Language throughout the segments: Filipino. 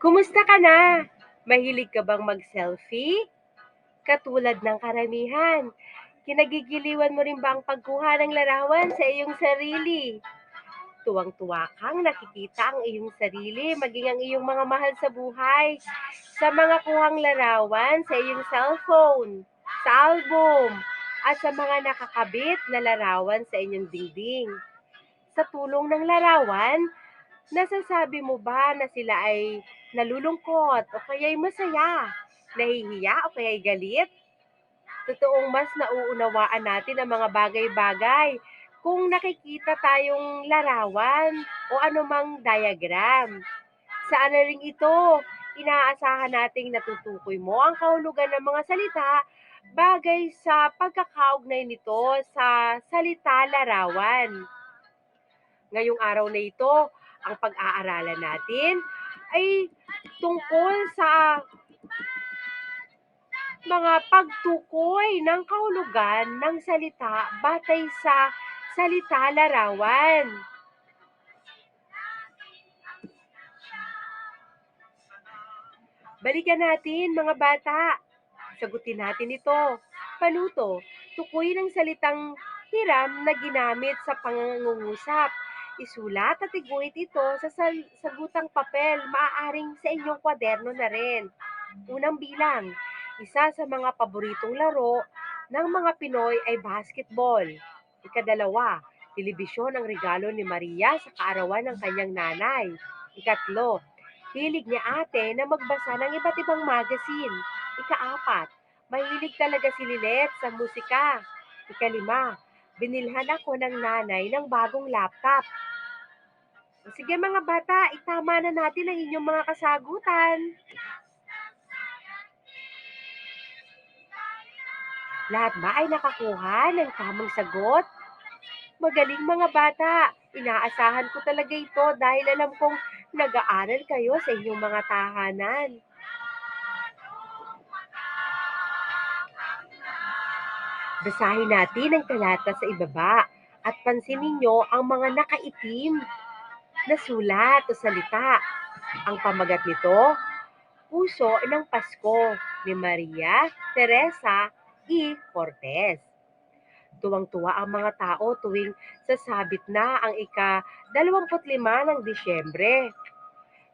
Kumusta ka na? Mahilig ka bang mag-selfie? Katulad ng karamihan, kinagigiliwan mo rin ba ang pagkuha ng larawan sa iyong sarili? Tuwang-tuwa kang nakikita ang iyong sarili, maging ang iyong mga mahal sa buhay, sa mga kuhang larawan sa iyong cellphone, sa album, at sa mga nakakabit na larawan sa inyong dingding. Sa tulong ng larawan, nasasabi mo ba na sila ay nalulungkot o kaya'y masaya, nahihiya o kaya'y galit? Totoong mas nauunawaan natin ang mga bagay-bagay kung nakikita tayong larawan o anumang diagram. Sa ano ring ito, inaasahan nating natutukoy mo ang kahulugan ng mga salita bagay sa pagkakaugnay nito sa salita larawan. Ngayong araw na ito, ang pag-aaralan natin ay tungkol sa mga pagtukoy ng kahulugan ng salita batay sa salita larawan. Balikan natin mga bata. Sagutin natin ito. Panuto, tukoy ng salitang hiram na ginamit sa pangungusap. Isulat at iguhit ito sa sagutang papel, maaaring sa inyong kwaderno na rin. Unang bilang, isa sa mga paboritong laro ng mga Pinoy ay basketball. Ikadalawa, telebisyon ang regalo ni Maria sa kaarawan ng kanyang nanay. Ikatlo, hilig ni ate na magbasa ng iba't ibang magazine. Ikaapat, mahilig talaga si Lilet sa musika. Ikalima, binilhan ako ng nanay ng bagong laptop. Sige mga bata, itama na natin ang inyong mga kasagutan. Lahat ba ay nakakuha ng tamang sagot? Magaling mga bata! Inaasahan ko talaga ito dahil alam kong nag-aaral kayo sa inyong mga tahanan. Basahin natin ang talata sa ibaba at pansinin ninyo ang mga nakaitim na sulat o salita. Ang pamagat nito, Puso ng Pasko ni Maria Teresa E. Cortez. Tuwang-tuwa ang mga tao tuwing sasabit na ang ika-25 ng Disyembre.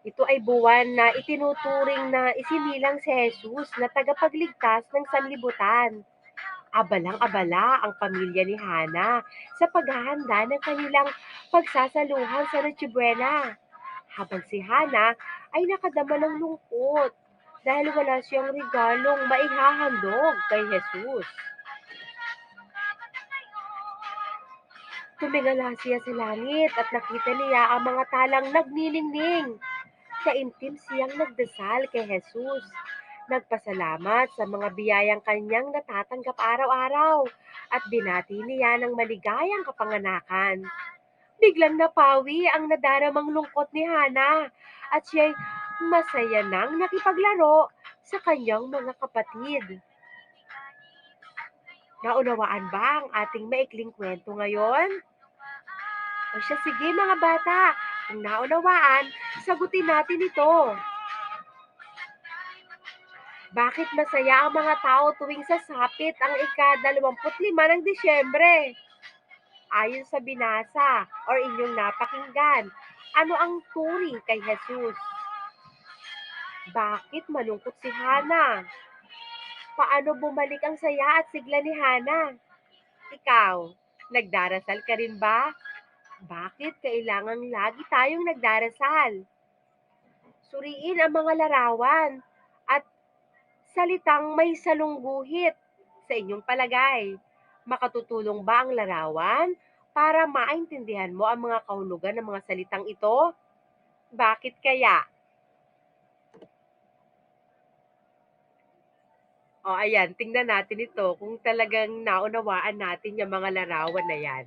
Ito ay buwan na itinuturing na isinilang si Jesus na tagapagligtas ng sanlibutan. Abalang-abala ang pamilya ni Hana sa paghahanda ng kanilang pagsasaluhan sa Noche Buena. Habang si Hana ay nakadama ng lungkot dahil wala siyang regalong maihahandog kay Jesus. Tumingala siya sa langit at nakita niya ang mga talang nagniningning. Taimtim siyang nagdasal kay Jesus. Nagpasalamat sa mga biyayang kanyang natatanggap araw-araw at binati niya ng maligayang kapanganakan. Biglang napawi ang nadaramang lungkot ni Hana at siya'y masaya nang nakipaglaro sa kanyang mga kapatid. Naunawaan ba ang ating maikling kwento ngayon? O siya, sige mga bata, kung naunawaan, sagutin natin ito. Bakit masaya ang mga tao tuwing sasapit ang ika-25 ng Disyembre? Ayon sa binasa or inyong napakinggan, ano ang turing kay Jesus? Bakit malungkot si Hana? Paano bumalik ang saya at sigla ni Hana? Ikaw, nagdarasal ka rin ba? Bakit kailangan lagi tayong nagdarasal? Suriin ang mga larawan at salitang may salungguhit sa inyong palagay. Makatutulong ba ang larawan para maintindihan mo ang mga kahulugan ng mga salitang ito? Bakit kaya? O ayan, tingnan natin ito kung talagang naunawaan natin yung mga larawan na yan.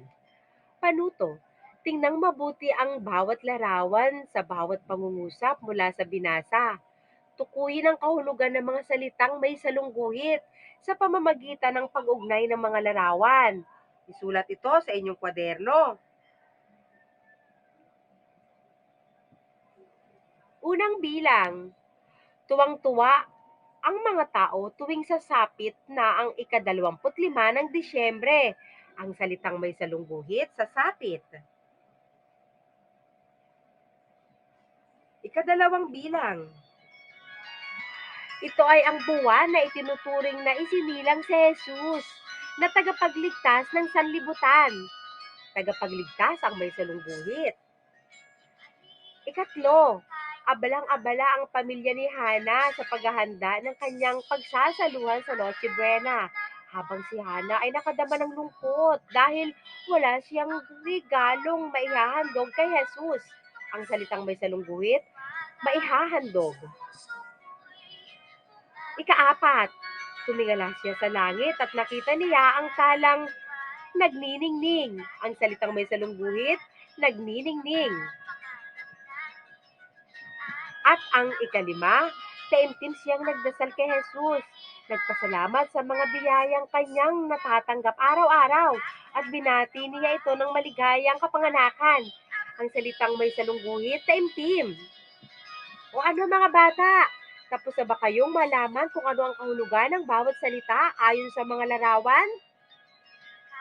Panuto, tingnang mabuti ang bawat larawan sa bawat pangungusap mula sa binasa. Tukuyin ang kahulugan ng mga salitang may salungguhit sa pamamagitan ng pag-ugnay ng mga larawan. Isulat ito sa inyong kwaderno. Unang bilang, tuwang-tuwa ang mga tao tuwing sasapit na ang ika-25 ng Disyembre. Ang salitang may salungguhit, sasapit. Ika-2 bilang, ito ay ang buwan na itinuturing na isinilang si Jesus na tagapagligtas ng sanlibutan. Tagapagligtas ang may salungguhit. Ikatlo, abalang-abala ang pamilya ni Hana sa paghahanda ng kanyang pagsasaluhan sa Noche Buena. Habang si Hana ay nakadama ng lungkot dahil wala siyang regalong maihahandog kay Jesus. Ang salitang may salungguhit, maihahandog. Ika-4, tumingala siya sa langit at nakita niya ang talang nagniningning. Ang salitang may salungguhit, nagniningning. At ang ika-5, taimtim siyang nagdasal kay Jesus. Nagpasalamat sa mga biyayang kanyang natatanggap araw-araw at binati niya ito ng maligayang kapanganakan. Ang salitang may salungguhit, taimtim. O ano mga bata, tapos na ba kayong malaman kung ano ang kahulugan ng bawat salita ayon sa mga larawan?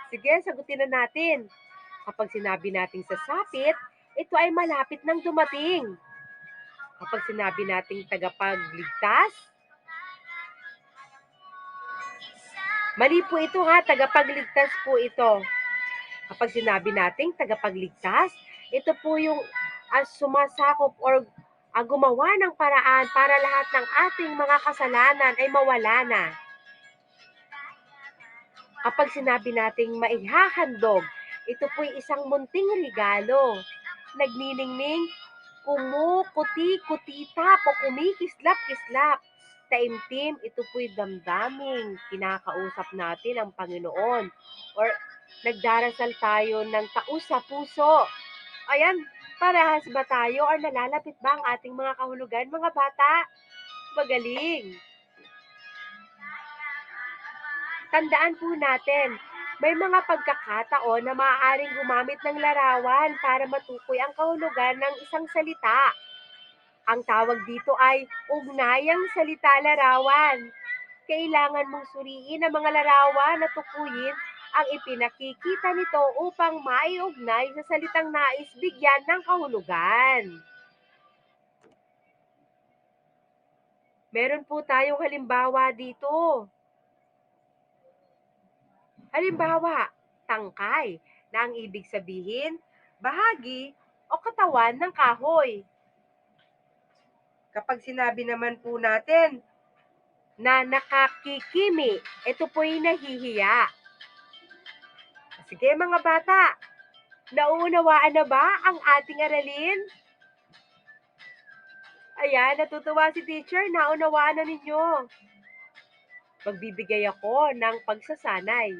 Sige, sagutin na natin. Kapag sinabi nating sasapit, ito ay malapit nang dumating. Kapag sinabi nating tagapagligtas, mali po ito ha, tagapagligtas po ito. Kapag sinabi nating tagapagligtas, ito po yung sumasakop or gumawa ng paraan para lahat ng ating mga kasalanan ay mawala na. Kapag sinabi nating maihahandog, ito po'y isang munting regalo. Nagniningning, kumukuti-kutitap o kumikislap-kislap. Taimtim, ito po'y damdaming kinakausap natin ang Panginoon. Or nagdarasal tayo ng taos sa puso. Ayan, parehas ba tayo or nalalapit ba ang ating mga kahulugan, mga bata? Magaling! Tandaan po natin, may mga pagkakataon na maaaring gumamit ng larawan para matukoy ang kahulugan ng isang salita. Ang tawag dito ay ugnayang salita-larawan. Kailangan mong suriin ang mga larawan at tukuyin ang ipinakikita nito upang maiugnay sa salitang nais bigyan ng kahulugan. Meron po tayong halimbawa dito. Halimbawa, tangkay na ang ibig sabihin, bahagi o katawan ng kahoy. Kapag sinabi naman po natin na nakakikimi, ito po'y nahihiya. Sige mga bata, nauunawaan na ba ang ating aralin? Ayan, natutuwa si teacher, naunawaan na ninyo. Magbibigay ako ng pagsasanay.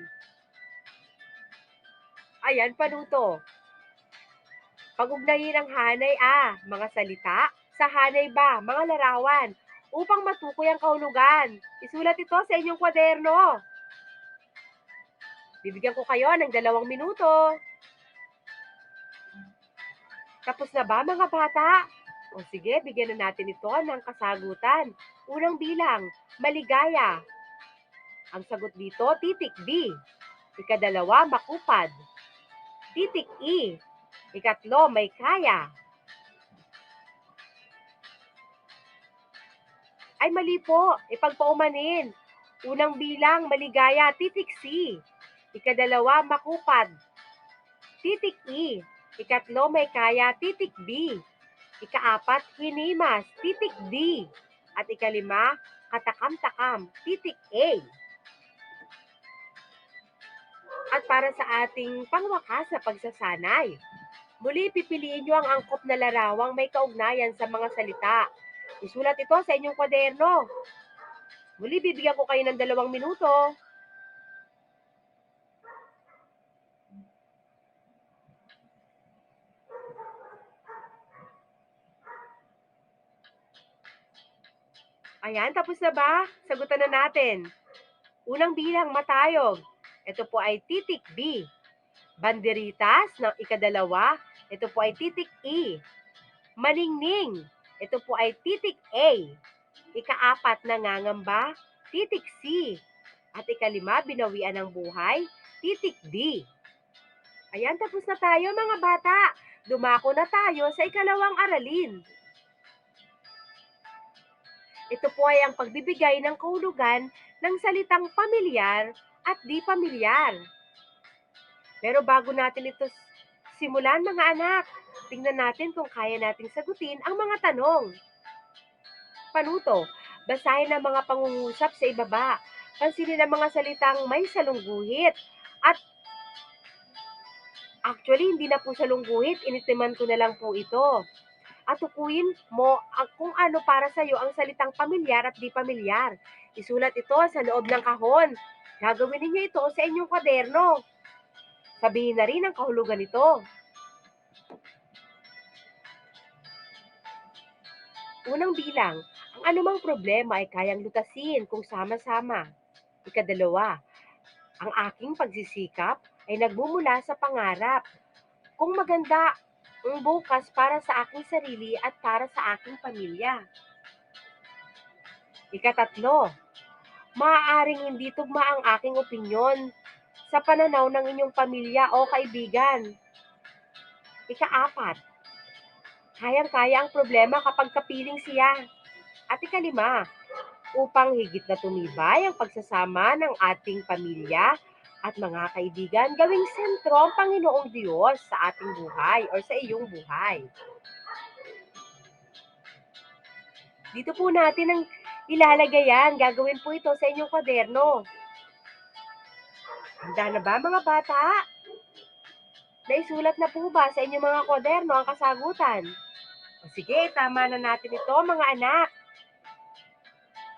Ayan, panuto. Pag-ugnayin ang hanay mga salita, sa hanay ba, mga larawan, upang matukoy ang kahulugan. Isulat ito sa inyong kwaderno. Bibigyan ko kayo ng 2 minuto. Tapos na ba mga bata? O sige, bigyan na natin ito ng kasagutan. Unang bilang, maligaya. Ang sagot dito, titik B. Ika-2, makupad. Titik E. Ikatlo, may kaya. Ay mali po, ipagpaumanin. Unang bilang, maligaya, titik C. Ika-2, makupad. Titik E. Ikatlo, may kaya, titik B. Ika-4, hinimas, titik D. At ika-5, katakam-takam, titik A. At para sa ating pangwakas na pagsasanay, muli pipiliin nyo ang angkop na larawang may kaugnayan sa mga salita. Isulat ito sa inyong kwaderno. Muli bibigyan ko kayo ng 2 minuto. Ayan, tapos na ba? Sagutan na natin. Unang bilang, matayog. Ito po ay titik B. Banderitas ng ika-2, ito po ay titik E. Maningning. Ito po ay titik A. Ika-4, nangangamba, titik C. At ika-5, binawian ng buhay, titik D. Ayan, tapos na tayo mga bata. Dumako na tayo sa ikalawang aralin. Ito po ay ang pagbibigay ng kahulugan ng salitang pamilyar at di pamilyar. Pero bago natin ito simulan mga anak, tingnan natin kung kaya nating sagutin ang mga tanong. Panuto, basahin ang mga pangungusap sa ibaba. Pansinin ang mga salitang may salungguhit. At actually, hindi na po salungguhit, initiman ko na lang po ito. At tukuyin mo kung ano para sa iyo ang salitang pamilyar at di pamilyar. Isulat ito sa loob ng kahon. Gagawin ninyo ito sa inyong kwaderno. Sabihin na rin ang kahulugan nito. Unang bilang, ang anumang problema ay kayang lutasin kung sama-sama. Ikadalawa, ang aking pagsisikap ay nagmumula sa pangarap. Kung maganda ang bukas para sa aking sarili at para sa aking pamilya. Ikatatlo, maaaring hindi tugma ang aking opinyon sa pananaw ng inyong pamilya o kaibigan. Ika-4, kayang-kaya ang problema kapag kapiling siya. At ika-5, upang higit na tumibay ang pagsasama ng ating pamilya at mga kaibigan, gawing sentro ang Panginoong Diyos sa ating buhay o sa iyong buhay. Dito po natin ang ilalagay yan. Gagawin po ito sa inyong kwaderno. Handa na ba mga bata? Naisulat na po ba sa inyong mga kwaderno ang kasagutan? O sige, tama na natin ito mga anak.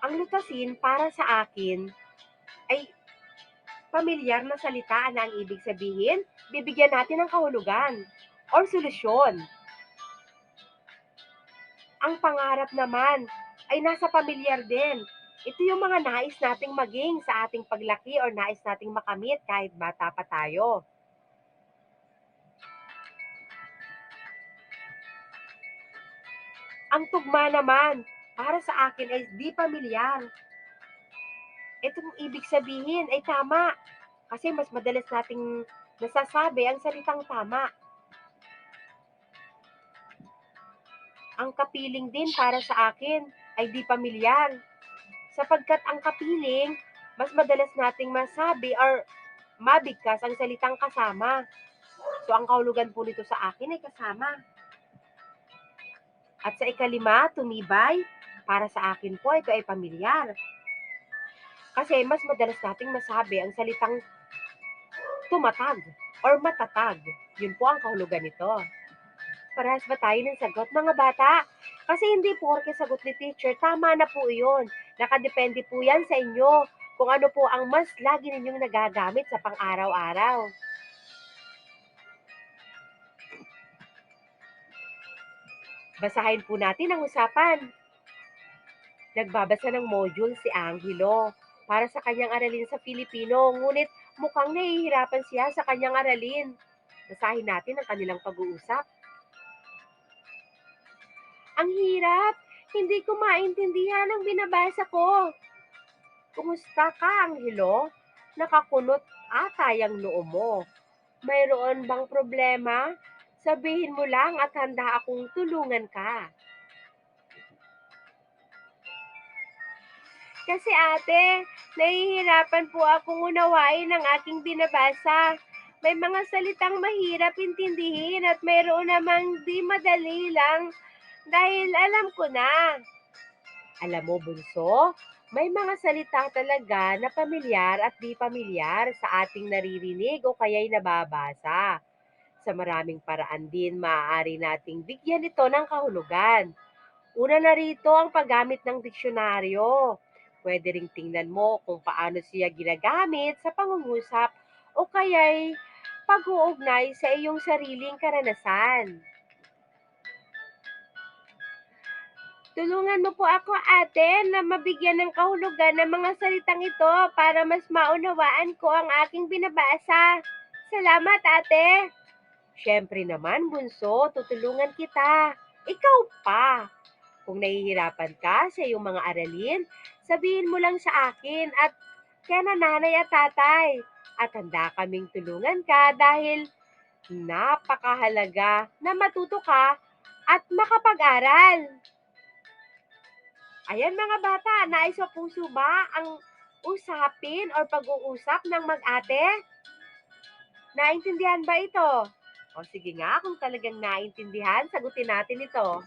Ang lutasin para sa akin ay pamilyar na salita na ang ibig sabihin, bibigyan natin ng kahulugan or solusyon. Ang pangarap naman ay nasa pamilyar din. Ito yung mga nais nating maging sa ating paglaki or nais nating makamit kahit bata pa tayo. Ang tugma naman, para sa akin ay di pamilyar. Itong ibig sabihin ay tama. Kasi mas madalas nating nasasabi ang salitang tama. Ang kapiling din para sa akin ay di pamilyar. Sapagkat ang kapiling, mas madalas nating masabi or mabigkas ang salitang kasama. So ang kahulugan po nito sa akin ay kasama. At sa ika-5, tumibay, para sa akin po ito ay pamilyar. Kasi mas madalas nating masabi ang salitang tumatag or matatag. Yun po ang kahulugan nito. Parehas ba tayo ng sagot mga bata? Kasi hindi porke sagot ni teacher, tama na po yun. Nakadepende po yan sa inyo kung ano po ang mas lagi ninyong nagagamit sa pang-araw-araw. Basahin po natin ang usapan. Nagbabasa ng module si Angelo para sa kanyang aralin sa Filipino, ngunit mukhang nahihirapan siya sa kanyang aralin. Basahin natin ang kanilang pag-uusap. Ang hirap! Hindi ko maintindihan ang binabasa ko. Kumusta ka, Angelo? Nakakunot ata yung noo mo. Mayroon bang problema? Sabihin mo lang at handa akong tulungan ka. Kasi ate, nahihirapan po akong unawain ang aking binabasa. May mga salitang mahirap intindihin at mayroon namang di madali lang dahil alam ko na. Alam mo, bunso, may mga salita talaga na pamilyar at di pamilyar sa ating naririnig o kaya'y nababasa. Sa maraming paraan din, maaari nating bigyan ito ng kahulugan. Una na rito ang paggamit ng diksyonaryo. Pwede ring tingnan mo kung paano siya ginagamit sa pangungusap o kaya'y pag-uugnay sa iyong sariling karanasan. Tulungan mo po ako ate na mabigyan ng kahulugan ng mga salitang ito para mas maunawaan ko ang aking binabasa. Salamat ate! Siyempre naman bunso, tutulungan kita. Ikaw pa! Kung nahihirapan ka sa iyong mga aralin, sabihin mo lang sa akin at kaya nanay at tatay. At handa kaming tulungan ka dahil napakahalaga na matuto ka at makapag-aral. Ayan mga bata, nais mo puso ba ang usapin o pag-uusap ng mag-ate? Naintindihan ba ito? O sige nga, kung talagang naintindihan, sagutin natin ito.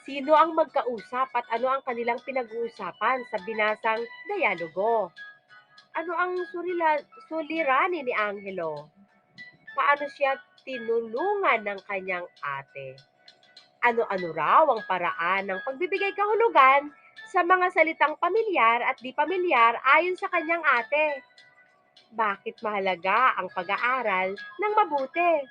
Sino ang magkausap at ano ang kanilang pinag-uusapan sa binasang dialogo? Ano ang suliranin ni Angelo? Paano siya tinulungan ng kanyang ate? Ano-ano raw ang paraan ng pagbibigay kahulugan sa mga salitang pamilyar at di pamilyar ayon sa kanyang ate? Bakit mahalaga ang pag-aaral ng mabuti?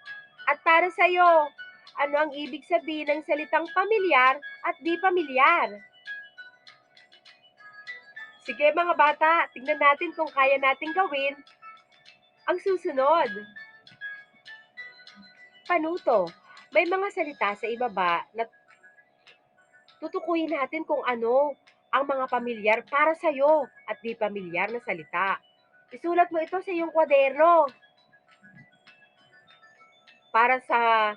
At para sa iyo, ano ang ibig sabihin ng salitang pamilyar at di pamilyar? Sige mga bata, tingnan natin kung kaya nating gawin ang susunod. Panuto, may mga salita sa ibaba na tutukuyin natin kung ano ang mga pamilyar para sa iyo at di pamilyar na salita. Isulat mo ito sa iyong kwaderno. Para sa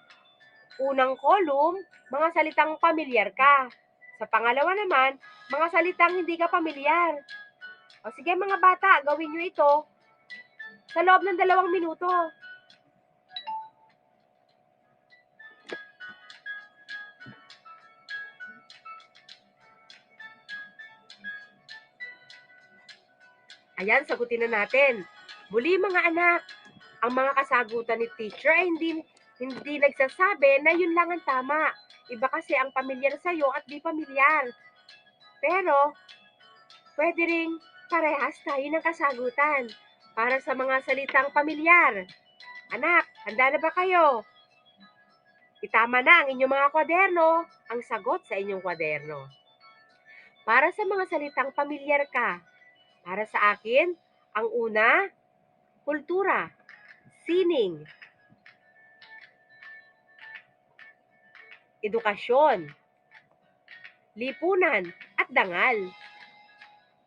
unang column, mga salitang pamilyar ka. Sa pangalawa naman, mga salitang hindi ka pamilyar. O sige mga bata, gawin nyo ito sa loob ng 2 minuto. Ayan, sagutin na natin. Muli mga anak, ang mga kasagutan ni teacher ay hindi nagsasabi na yun lang ang tama. Iba kasi ang pamilyar sa'yo at di pamilyar. Pero, pwede ring parehas tayo ng kasagutan para sa mga salitang pamilyar. Anak, handa na ba kayo? Itama na ang inyong mga kwaderno, ang sagot sa inyong kwaderno. Para sa mga salitang pamilyar ka, para sa akin, ang una, kultura, sining, edukasyon, lipunan, at dangal.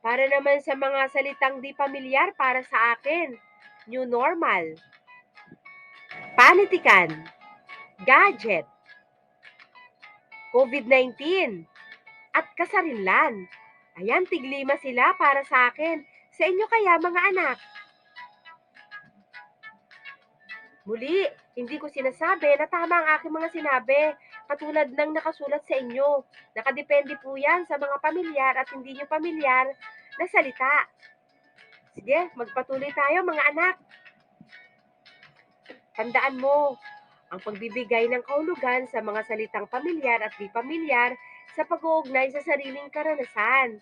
Para naman sa mga salitang di pamilyar para sa akin, new normal, panitikan, gadget, COVID-19, at kasarinlan. Ayan, tiglima sila para sa akin. Sa inyo kaya mga anak? Muli, hindi ko sinasabi na tama ang aking mga sinabi, katulad ng nakasulat sa inyo. Nakadepende po yan sa mga pamilyar at hindi nyo pamilyar na salita. Sige, magpatuloy tayo mga anak. Tandaan mo, ang pagbibigay ng kahulugan sa mga salitang pamilyar at di pamilyar sa pag-uugnay sa sariling karanasan.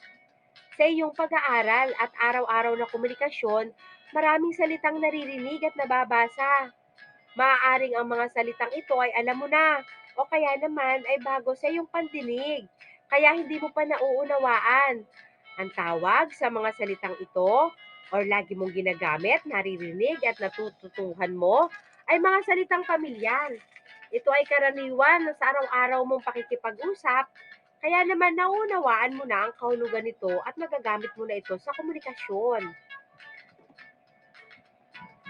Sa iyong pag-aaral at araw-araw na komunikasyon, maraming salitang naririnig at nababasa. Maaaring ang mga salitang ito ay alam mo na o kaya naman ay bago sa iyong pandinig, kaya hindi mo pa nauunawaan. Ang tawag sa mga salitang ito or lagi mong ginagamit, naririnig at natututuhan mo ay mga salitang pamilyar. Ito ay karaniwan sa araw-araw mong pakikipag-usap, kaya naman nauunawaan mo na ang kahulugan nito at magagamit mo na ito sa komunikasyon.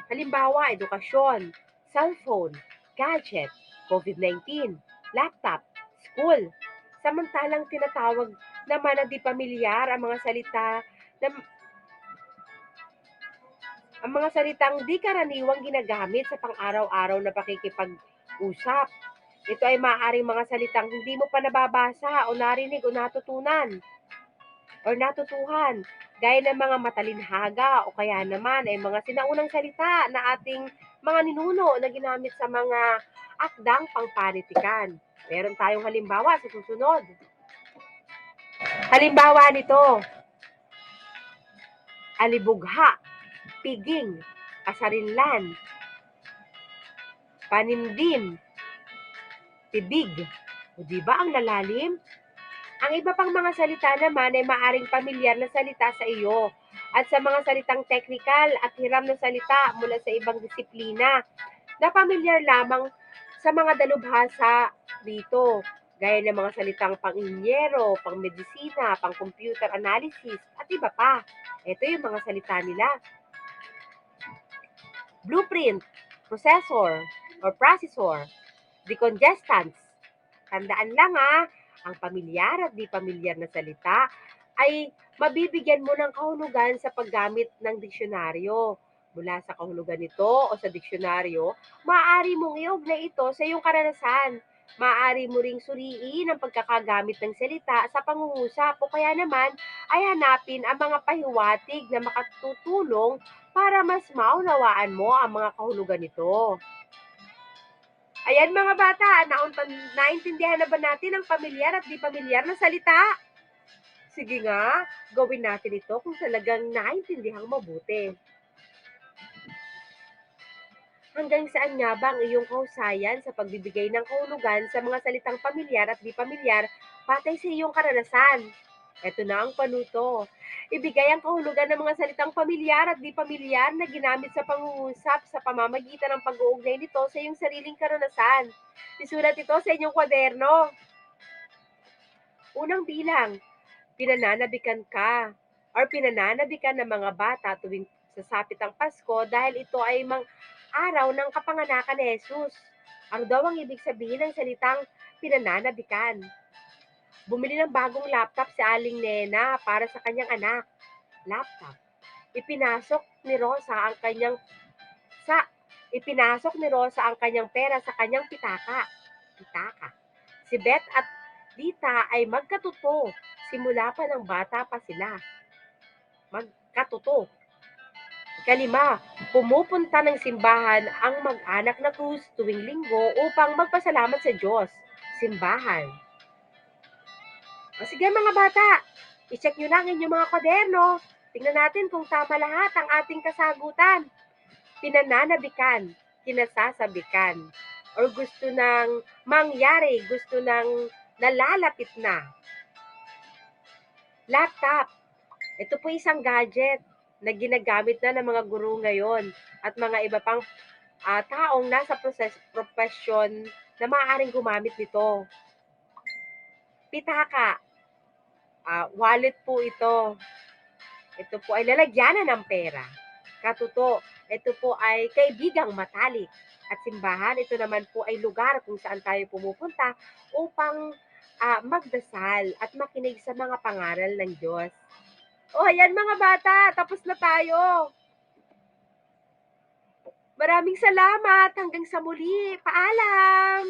Halimbawa, edukasyon, cellphone, gadget, COVID-19, laptop, school. Samantalang tinatawag naman na di pamilyar ang mga salitang di karaniwang ginagamit sa pang-araw-araw na pakikipag-usap. Ito ay maaaring mga salitang hindi mo pa nababasa o narinig o natutunan or natutuhan, gaya ng mga matalinhaga o kaya naman ay mga sinaunang salita na ating mga ninuno na ginamit sa mga akdang pangpanitikan. Meron tayong halimbawa sa susunod. Halimbawa nito, alibugha, piging, kasarinlan, panimdim, tibig. O diba ang lalalim? Ang iba pang mga salita naman ay maaring pamilyar na salita sa iyo at sa mga salitang teknikal at hiram na salita mula sa ibang disiplina na pamilyar lamang sa mga dalubhasa dito. gaya ng mga salitang pang-inhinyero, pang-medisina, pang-computer analysis, at iba pa. Ito yung mga salita nila. Blueprint, processor, or processor, decongestants. Tandaan lang ang pamilyar at di pamilyar na salita ay mabibigyan mo ng kahulugan sa paggamit ng diksyonaryo. Mula sa kahulugan nito o sa diksyonaryo, maaari mong iugnay ito sa iyong karanasan. Maaari mo ring suriin ang pagkakagamit ng salita sa pangungusap o kaya naman ay hanapin ang mga pahiwatig na makatutulong para mas maunawaan mo ang mga kahulugan nito. Ayan mga bata, naintindihan na ba natin ang pamilyar at di pamilyar na salita? Sige nga, gawin natin ito kung talagang naintindihang mabuti. Hanggang saan nga ba ang iyong kahusayan sa pagbibigay ng kahulugan sa mga salitang pamilyar at di pamilyar patay sa iyong karanasan? Ito na ang panuto. Ibigay ang kahulugan ng mga salitang pamilyar at di pamilyar na ginamit sa pangungusap sa pamamagitan ng pag-uugnay nito sa iyong sariling karanasan. Isulat ito sa inyong kwaderno. Unang bilang, pinananabikan ka or pinananabikan ng mga bata tuwing sasapit ang Pasko dahil ito ay araw ng kapanganakan ni Jesus. Ano daw ang ibig sabihin ng salitang pinananabikan? Bumili ng bagong laptop si Aling Nena para sa kanyang anak. Laptop. Ipinasok ni Rosa ang kanyang sa ipinasok ni Rosa ang kanyang pera sa kanyang pitaka. Pitaka. Si Beth at Dita ay magkatuto. Simula pa ng bata pa sila. Magkatuto. Kalima, pumupunta ng simbahan ang mag-anak na Cruz tuwing linggo upang magpasalamat sa Diyos. Simbahan. O sige mga bata, i-check nyo lang inyong mga kwaderno. Tingnan natin kung tama lahat ang ating kasagutan. Pinananabikan, kinasasabikan, or gusto nang mangyari, gusto nang nalalapit na. Laptop. Ito po isang gadget na ginagamit na ng mga guro ngayon at mga iba pang taong nasa profesyon na maaaring gumamit nito. Pitaka. Wallet po ito. Ito po ay lalagyanan ng pera. Katuto. Ito po ay kaibigang matalik. At simbahan, ito naman po ay lugar kung saan tayo pumupunta upang magdasal at makinig sa mga pangaral ng Diyos. O, ayan mga bata, tapos na tayo. Maraming salamat. Hanggang sa muli. Paalam!